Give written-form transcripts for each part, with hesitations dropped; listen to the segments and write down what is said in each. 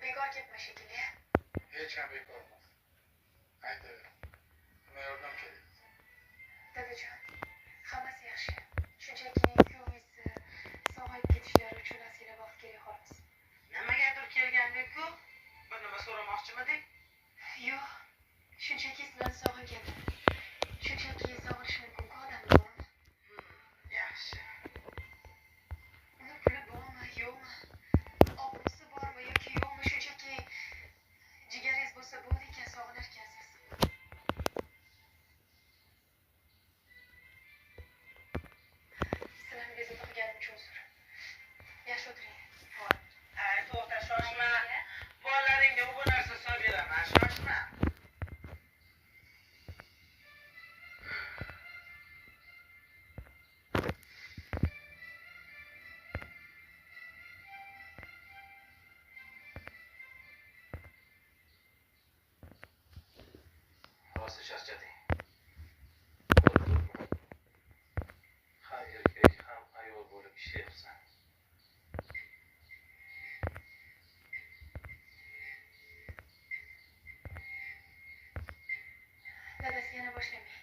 Bekor ketma shekilli. Hech ham bekor emas. Aytaver. Nima yordam kerak? Dadajon, hammasi yaxshi. Shunchaki kuyovingizni sog'ayib ketishlari uchun asila vaqt kerak xolos. Nimagadir kelgandek-ku? Bir nima so'ramoqchimidik? Yo'q, shunchaki sizlarni sog'ingan. Shunchaki sog'inish mumkin-ku odamni bormi? Yaxshi. Uni puli bormi, yo'qmi? Obro'si bormi yoki yo'qmi? Shunchaki jigaringiz bo'lsa bo'ldi ekan, sog'inar ekansiz. Sizlarni bezovta qilganim uchun uzr. Yaxshi o'tiring. To'xta, shoshma. Bolalaringga bu narsa solib beraman, shoshma. Rosa charchading. Ham erkak, ham ayol bo'lib ishlayapsan. Dadasi yana boshlamang.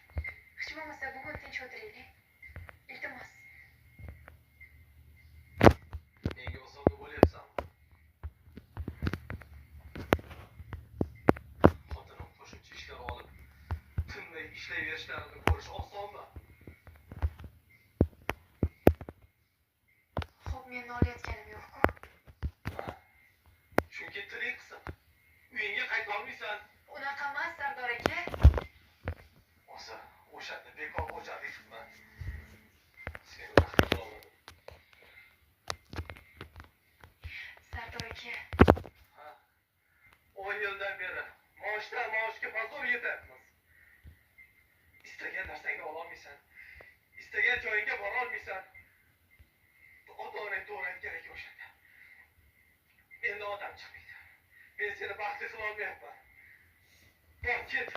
Hech bo'lmasa bugun tinch o'tiringlar. Iltimos. Menga osonda bo'lyapsanmi? Xotinim qo'shimcha ishlar olib, tinmay ishlayverishlarini ko'rish osonmi? Xo'p, men nolayotganim yo'q-ku. Chunki tiling qisqa. Uyingga qaytolmaysan. Unaqa emas, Sardor aka. O'zi, o'shanda bekor o'jarlikman. Seni rahmat qilolmadim. Sardor aka. Ha? 10 yildan beri maoshdan maoshga bozor yetyapmiz. Istagan narsangni ololmaysan. Istagan joyingga bora olmaysan. Ota-onang to'g'ri aytgan ekan o'shanda. Endi odam chiqmaydi. Men seni baxtli qila olmayapman. Bor, ket.